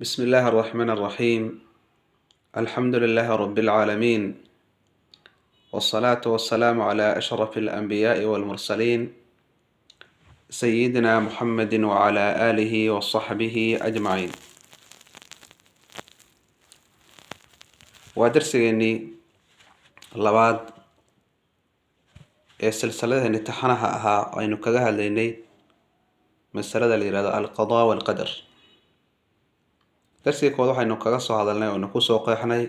بسم الله الرحمن الرحيم. الحمد لله رب العالمين، والصلاة والسلام على أشرف الأنبياء والمرسلين سيدنا محمد وعلى آله وصحبه أجمعين. ودرسيني لبعض السلسلة اللي امتحانها أها أينو كجها ليني مسألة اللي القضاء والقدر. درسي كود waxaynu kaga soo hadalnay oo ku soo qeexnay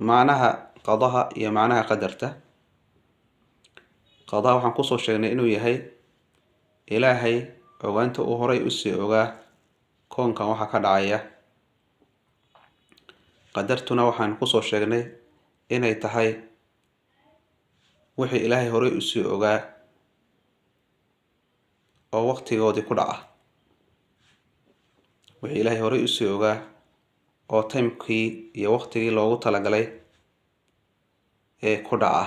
macnaha qadaha iyo macnaha qadarta. Qadaha waxaan ku soo sheegnay inuu yahay Ilaahay ogaanta uu horay u sii ogaa koonkan waxa ka dhacaya. Qadartuna waxaan ku soo sheegnay inay tahay wixii Ilaahay horay u sii ogaa oo waqtigoodii ku dhaca. wixii Ilaahay horay u sii ogaa oo timekii iyo waqtigii loogu talagalay ee ku dhaca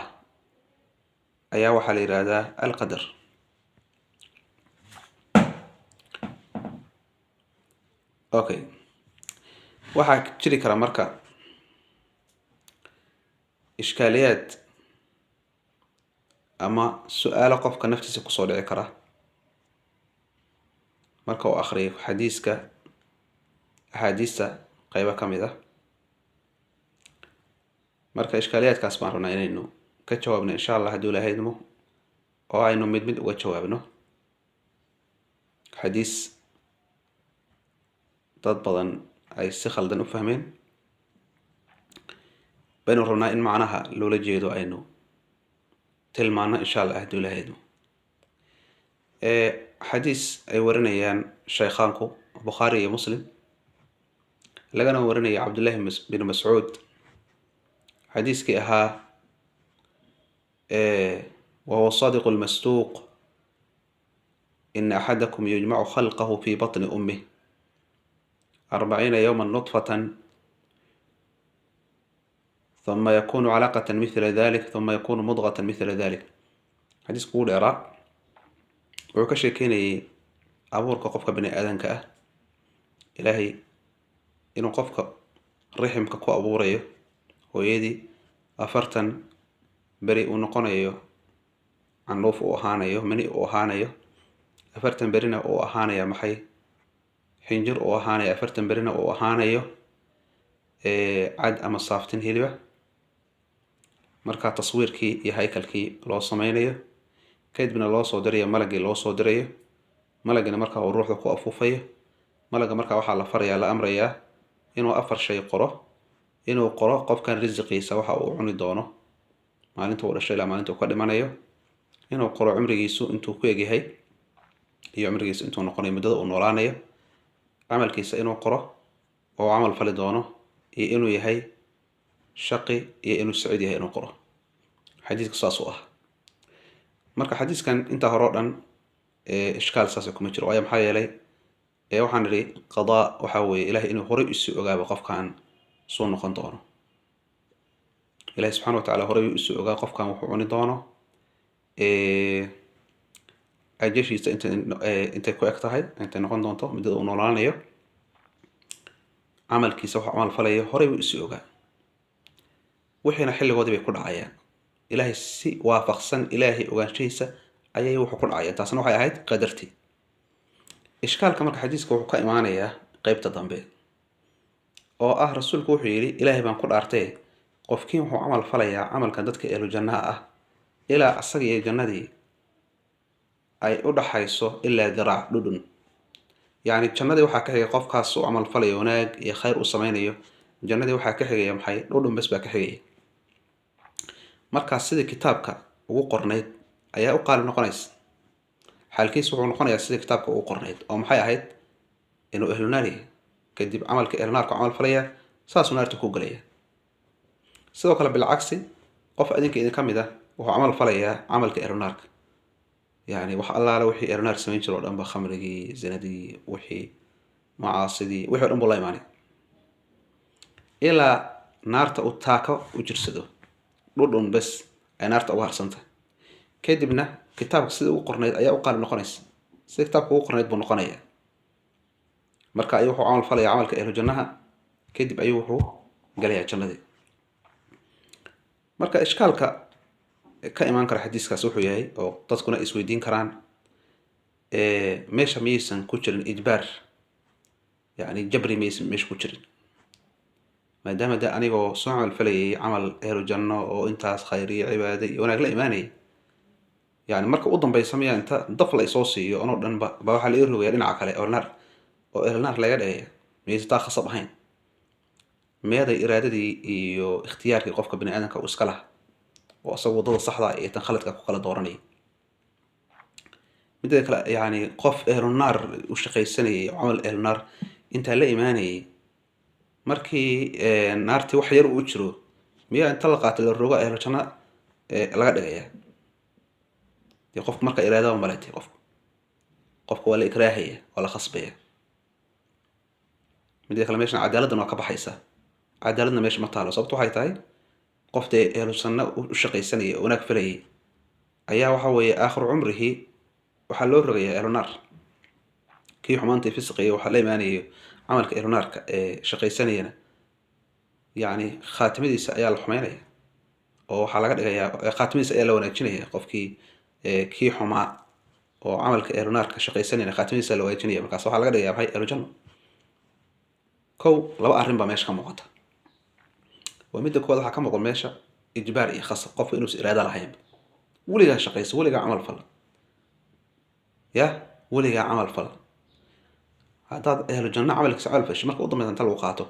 ayaa waxa la yiraahdaa al-qadar. Okay, waxa jiri kara marka ishkaaliyaad ama su'aalo qofka naftiisa ku soo dhici kara marka uu akhriyo axaadiista qaybo ka mid ah. marka ishkaaliyaadkaas baan rabnaa inaynu ka jawaabno insha Allah haddii Ilaahay idmo oo aynu mid mid uga jawaabno. xadiis dad badan ay si khaldan u fahmeen baynu rabnaa in macnaha loola jeedo aynu tilmaano insha Allah haddii Ilaahay idmo. xadiis ay warinayaan shaykhaanku Bukhari iyo Muslim lagana warinaya Abdullah bin Mas'ud xadiiskii ahaa وهو الصادق المصدوق إن أحدكم يجمع خلقه في بطن أمه 40 يوما نطفة ثم يكون علقة مثل ذلك ثم يكون مضغة مثل ذلك. حديث قول إراء وكشي كيني أبورك قفك بني آذنك إلهي إنه قفك رحمك كو أبوريه ويدي أفرتن beri uu noqonayo canoof uu ahaanayo mani uu ahaanayo afartan berina uu ahaanayo maxay xinjir uu ahaanayo afartan berina uu ahaanayo cad ama saaftin hiliba. marka taswiirkii iyo haykalkii loo sameynayo kadibna loo soo dirayo malagii loo soo dirayo malagina marka uu ruuxda ku afuufayo malaga marka waxa la farayaa la amrayaa inuu afar shay qoro inuu qoro qofkan rizqiisa waxa uu cuni doono maalinta uu dhashay ilaa maalinta uu ka dhimanayo inuu qoro cumrigiisu intuu ku egyahay iyo cumrigiisu intuu noqonayo muddada uu noolaanayo camalkiisa inuu qoro oo camal fali doono iyo inuu yahay shaqi iyo inuu saciid yahay inuu qoro. xadiisku saas u ah. marka xadiiskan inta hore oo dhan ishkaal saas kuma jiro waayo maxaa yeelay waxaan niri qadaa waxa weeye Ilaahay inuu horay u sii ogaabo qofkan soo noqon doono. إلهي سبحانه وتعالى هربي يسوع جا قف كان وحوني دونه أجيش أنت كويك هاي أنت نقول دونته مدة ونورانية عمل كيس عمل فليه هربي يسوع جا وحين حل جودي بيكون عيان إلهي سي وافق سن إلهي وجان شيسة أيه وحكون عيان تصنع هاي قدرتي إشكال كمان حديث كوحكا إيمانية قيبت ضمبه أو رسول كوحيري إلهي بنقول أرتيه qofkii wuxuu camal falayaa camalka dadka ee jannaha ah ilaa asaga iyo jannadii ay u dhaxayso ilaa diraac dhudhun. yani jannadii waxa ka xigay qofkaas uu camal falayo wanaag iyo khayr u sameynayo jannadii waxa ka xigaya maxay dhudhun bas baa ka xigaya. marka sida kitaabka ugu qorneed ayaa u qaal noqonaysa xalkiisu wuxuu noqonayaa sida kitaabka ugu qorneed oo maxay ahayd inuu ehlunaari kadib camalka ehlunaarka camal falaya saas uu naarta ku galaya. sidoo kale bilcagsi qof adinka idin kamid ah wuxuu camal falayaa camalka ehlunaarka yani wax allaala wixii ehlunaar sameyn jiro dhanba khamrigii zinadii wixii macaasidii wixii dhan buu la imaanay ilaa naarta uu taako u jirsado dhudhun bas ay naarta uga harsanta kadibna kitaabka sida ugu qorneyd ayaa u qaali noqonaysa sida kitaabka ugu qorneyd buu noqonayaa marka ayuu wuxuu camal falaya camalka ahlu jannaha kadib ayuu wuxuu galayaa jannadii. marka ishkaalka ka imaan kara xadiiskaas wuxuu yahay oo dadkuna isweydiin karaan meesha miyaysan ku jirin ijbaar, yani jabri miyaysan meesha ku jirin, maadaama de anigoo soo camal falayay camal ahlu janno oo intaas khayr iyo cibaado iyo wanaag la imaanayay, yani marka u dambaysa miyaa inta daf la isoo siiyo anoo dhan ba waxaa la ii rogaya dhinaca kale oo naar oo ehlu naar laga dhigaya, miyaysan taa khasab ahayn? meeday iraadadii iyo ikhtiyaarkii qofka bani aadamka uu iska laha oo asaga waddada saxda iyo tan khaladka ku kala dooranaya? midda kale yani qof ehlu naar u shaqaysanayay oo camal ehlu naar intaa la imaanayay, markii naartii wax yar uu jiro miyaa inta la qaatay la rogo ahlu janna laga dhigaya? dee qofka marka iraadaba maletay qofka waa la ikraahaya, waa la khasbaya. midda kale meeshan cadaaladdan waa ka baxaysaa, cadaaladna meesha ma taalo. sababto waxay tahay qof dee ahlu janna u shaqaysanaya oo wanaag falayay ayaa waxa weeye aakhiru cumrihi waxaa loo rogayaa ahlu naar. kii xumaanta fisqiya waxaa la imaanayo camalka ahlu naarka ee shaqaysanayana yani khaatimadiisa ayaa la xumeynaya oo waxaa laga dhigayaa khaatimadiisa ayaa la wanaajinaya. qofkii kii xumaa oo camalka ahlu naarka shaqaysanayana khaatimadiisa la wanaajinaya, markaas waxaa laga dhigayaa maxay? ahlu janno. kow laba arrin baa meesha ka muuqata. waa midda koowaad waxaa ka muuqda meesha ijbaar iyo khasab, qofka inuusan iraada lahayn. weligaa shaqaysa, weligaa camal fal, ya weligaa camal fal, haddaad ahlu janno camalkiisa camal fashay marka u dambaysa inta lagu qaato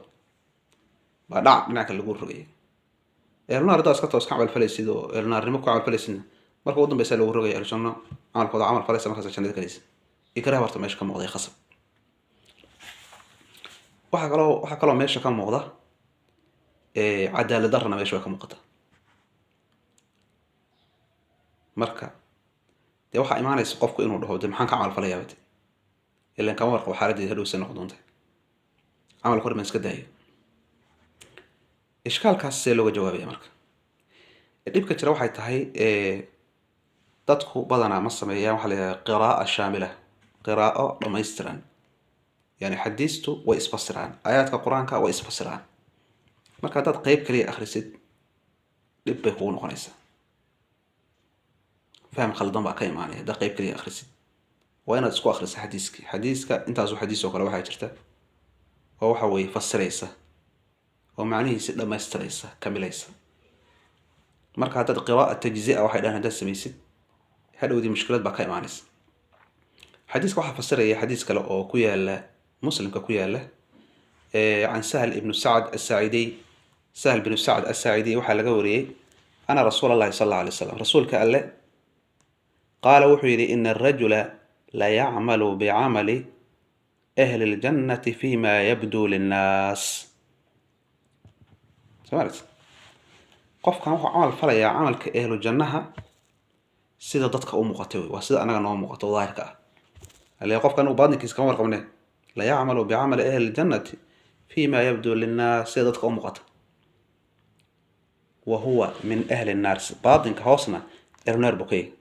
baa dhac dhinaca kale lagu rogaya. ahlu naar haddaad iska toos ka camal falaysid oo ahlu naarnimo ku camal falaysidna marka u dambaysa lagu rogaya ahlu janno camalkooda camal falaysa, markaas jannada galaysa. ikraah horta meesha ka muuqday khasab. waxaa kaloo meesha ka muuqda cadaalad darrana meesha way ka muuqata. marka dee waxaa imaanaysa qofku inuu dhaho de maxaan ka camal falayaa de ilan kama warqabo xaaladdeeda hadhowsa noqon doonta, camalka hor baan iska daayo. ishkaalkaas see looga jawaabaya marka? dhibka jira waxay tahay dadku badanaa ma sameeyaan waxa la yidhaha qira'a shaamila, qiraa'o dhamaystiran. yani xadiistu way isfasiraan, aayaadka qur-aanka way isfasiraan. marka haddaad qeyb kaliya akhrisid dhib bay kugu noqonaysaa, faham khaldan baa ka imaanaya. haddaad qeyb kaliya akhrisid waa inaad isku akhrisa xadiiska intaasu xadiis oo kale waxaa jirta oo waxa weeye fasiraysa oo macnihiisi dhammaystiraysa, kamilaysa. marka haddaad qira'a tajzi'a waxay dhahan haddaad samaysid hadhowdii mushkilad baa ka imaanaysa. xadiiska waxaa fasiraya xadiis kale oo ku yaala muslimka ku yaala can sahl ibnu sacd asaacidiy. sahl binu sacd asaacidiy waxaa laga wariyey ana rasuul allahi sal alla alay wasalam, rasuulka alle qaala wuxuu yidhi ina arajula la yacmalu bicamali ahli ljannati fima yabduu linnaas. somalit qofkan wuxuu camal falayaa camalka ahlu jannaha sida dadka u muuqatay wey, waa sida anaga noo muuqato daahirka ah. alle qofkan uu baadinkiisa kama warqabne, la yacmalu bicamali ahli ljannati fima yabduu linnaas, sida dadka u muuqata. wa huwa min ahli nnaar, baadinka hoosna ahlu naar buu ka yahay.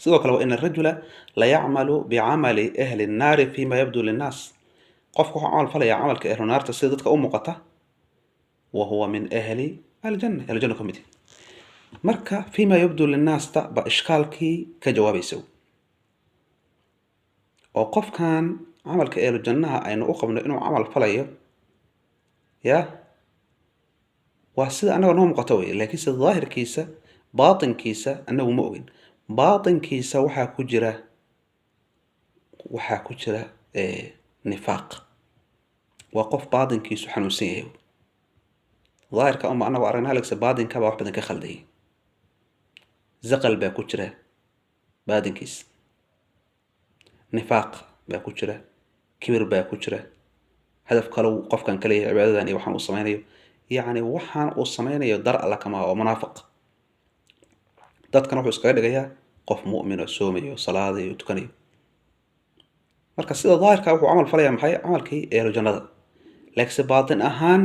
sidoo kale wa ina arajula la yacmalu bicamali ahli nnaari fima yabduu linnaas, qofka wuxuu camal falayaa camalka ahlu naarta sida dadka u muuqata. wa huwa min ahli aljanna, ahlu janna ka mid yahay. marka fima yabduu linnaasta ba ishkaalkii ka jawaabaysa oo qofkan camalka ahlu jannaha aynu u qabno inuu camal falayo ya waa sida annaga noo muuqato wey, laakiin sida daahirkiisa baatinkiisa annagu ma ogin. baatinkiisa waxaa ku jira nifaaq. waa qof baatinkiisu xanuunsan yahay. daahirka uma anagu aragna halagsa baatinka baa wax badan ka khaldayay. zaqal baa ku jira baatinkiisa, nifaaq baa ku jira, kibir baa ku jira, hadaf kale qofkan ka leeyahay cibaadadan iyo waxaan uu samaynayo, yacni waxaan uu samaynayo dar alla kama oo munaafiq. dadkan wuxuu iskaga dhigayaa qof mu'min oo soomayo, salaadayo, tukanayo. marka sida daahirka wuxuu camal falayaa maxay? camalkii ahlu jannada. laakiinse baatin ahaan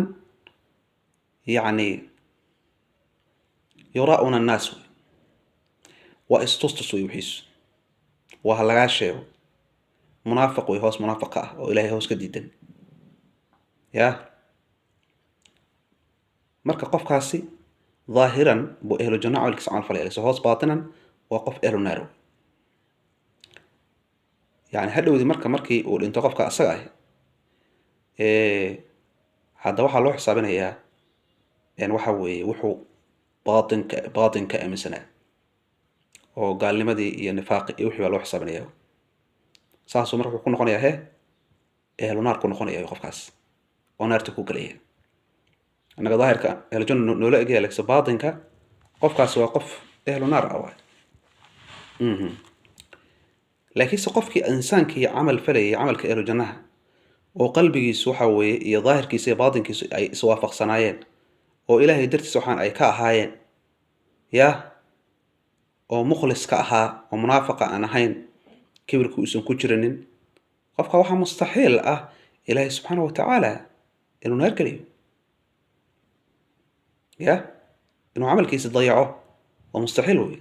yacni yuraa'una annaas wey, waa istustus wey wixiisu, waa ha lagaa sheego, munaafiq way hoos munaafiq ah oo ilaahay hoos ka diidan ya marka qofkaasi ظاهرا بو اهل الجنة عمل كيس عمل فلي هوس باطنا وقف اهل النار يعني هدو دي مركي وانت قفك اسغا هذا waxa loo xisaabinayaa waxa weeye wuxuu baatinka aaminsanaa oo gaalnimadii iyo nifaaqi iyo wixii loo xisaabinayaa saasoo markuu ku noqonayaa ehlu naar ku noqonayaa qofkaas oo naarta ku galaya anaga daahirka ehlu janna noola egaya laakiin baatinka qofkaas waa qof ehlu naar ah laakiin qofkii insaankii amal falay amalka ehlu jannaha oo qalbigiisu waxa weeye iyo daahirkiisa iyo baatinkiisu ay iswaafaqsanaayeen oo ilaahay dartiisa waxaan ay ka ahaayeen ya oo mukhlis ka ahaa oo munaafiqa aan ahayn kibirku uusan ku jiranin qofka waxa mustaxiil ah ilaahay subhanahu wa ta'ala inuu naar galiyo ya inuu amalkiisa dayaco oo mustaxiil weeye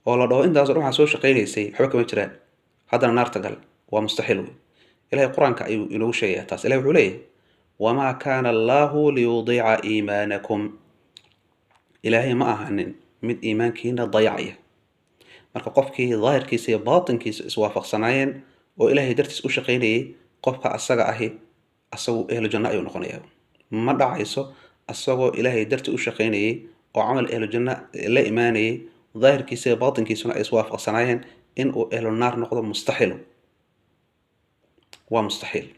oo la dhaho intaas waxa soo shaqeynaysay waxba kama jiraan haddana naarta gal waa mustaxiil weeye إلهي القرآن كأنه شيء تاس إلهي عليه وما كان الله ليضيع إيمانكم إلهي ما أهنن من إيمان كينا ضيعيه مركا قفكي ظاهر كيسي باطن كيس إسوافق صنايين وإلهي درتس أشقيني قفك أساق أهي أساقو أهل الجنة أيو نقنيه ما دعيسو أساقو إلهي درت أشقيني وعمل أهل الجنة لا إيماني ظاهر كيسي باطن كيسنا إسوافق صنايين إن أهل النار نقضى مستحيل ومستحيل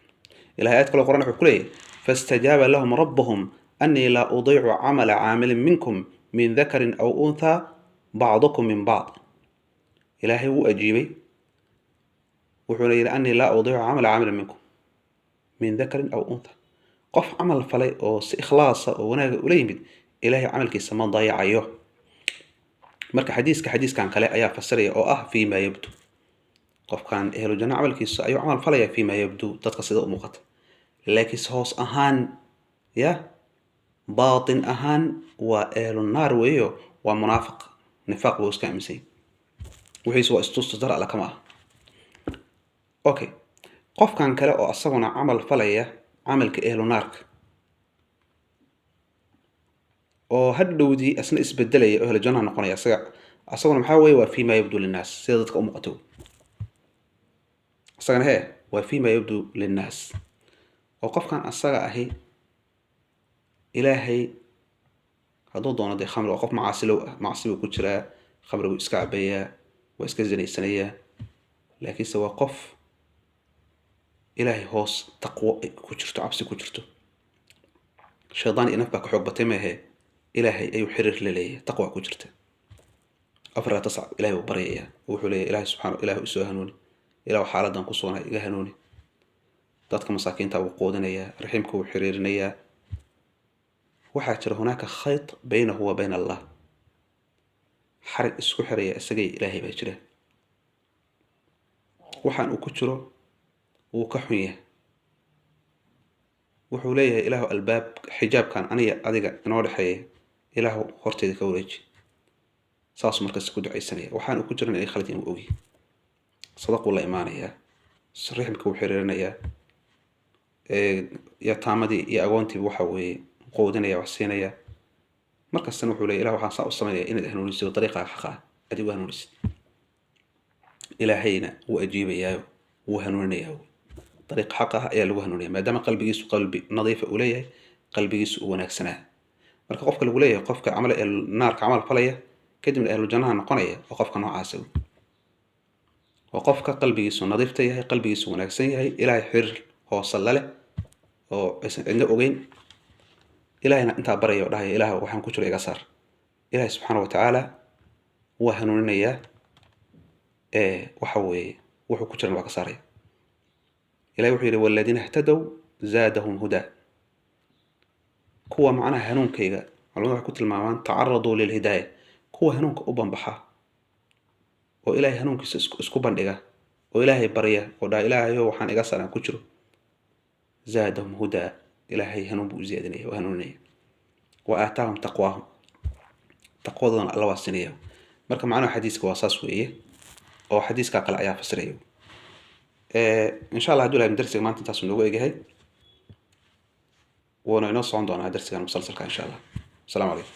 إلى آيات كل القرآن حكوليه فاستجاب لهم ربهم أني لا أضيع عمل عامل منكم من ذكر أو أنثى بعضكم من بعض إلهي هو أجيبي وحولي أني لا أضيع عمل عامل منكم من ذكر أو أنثى قف عمل فلي أو إخلاص أو وليمد إلهي عمل كيس ما ضيع أيوه مرك حديث كان كلا أيا فسرية أو فيما يبدو قف كان أهل الجنة عمل كيس أيوه عمل فلي فيما يبدو تتقصد أمقت لكن هوس أهان يا باطن أهان وأهل النار ويو ومنافق نفاق ووس كامسي وحيس واستوستر على كما أوكي قف كان كلا أو أصغنا عمل فلي عمل كأهل النار أو هدو دي أثناء إسبدلي أهل الجنة نقول يا أصغنا محاوي وفيما يبدو للناس سيدتك أمقتو أصغنا هي وفيما يبدو للناس وقف كان أصغى أهي إلهي هذو دونا دي خمر وقف معصلو كترا خمر وإسكعبية وإسكزني السنية لكن سوى قف إلهي هوس تقوى كترتو عبسي كترتو شيطاني إنفبك حقبتي ما هي إلهي أي حرر للي تقوى كترته أفرها تصعب إلهي وبريئة وحولي إلهي سبحانه إلهي إسوهنوني إلهي حالة قصونا إيهانوني dadka masaakiinta uu qoodinaya raximka uu xiriirinaya waxa jira هناك خيط بينه وبين الله xarig isku xiraya isagay ilaahay baa jira waxaan uu ku jiro uu ka xun yahay wuxuu leeyahay ilaahu albaab xijaabkan aniga adiga inoo dhaxeeyo ilaahu horteeda ka wareeji saas markaas ku ducaysanaya waxaan uu ku jiran ay khalad inuu ogi sadaqo la iimaanaya raximka uu xiriirinaya يا تامدي يا أغوانتي وحوي قودنا يا وحسينيا مركز سنة وحولي إله وحان صاحب الصمد إن هنونيس بطريقة حقا أدي وهنونيس إلهينا وأجيب إياه وهنوني إياه طريق حقها يا وهنوني ما دام قلبي يسوع قلبي نظيف أوليه قلبي يسوع ونكسناه مركز قفك الأوليه قفك عمل النار كعمل فليه كده من أهل الجنة نقنية وقفك نوع عاسو وقفك قلبي يسوع نظيف تيه قلبي يسوع ونكسنيه إلهي حر هو صلى له oo inta ogeyn ilaahina inta barayo dhahay ilaah waxaan ku jiro iga saar ilaah subhanahu wa ta'ala waa hanuuninaya waxa weeye wuxuu ku jiro waa ka saaray ilaah wuxuu yiri walladina ihtadaw zaadahum huda kuwa macna hanuunkayga culimadu waxay ku tilmaamaan taarradu lil hidayah kuwa hanuunka u banbaxa oo ilaahay hanuunkiisa isku bandhiga oo ilaahay bariya oo dhaa ilaahayo waxaan iga saaran ku jiro زادهم هدى إلهي هنوب وزيادنيه وهنونيه وآتاهم تقواهم تقواهم الله واسنيه مركا معنا حديث كواساس وإيه أو حديث كاقل عيا فسريه إن شاء الله هدول هاي مدرسة ما أنت تصل لقوا إيه هاي ونص عندنا درس كان مسلسل إن شاء الله. السلام عليكم.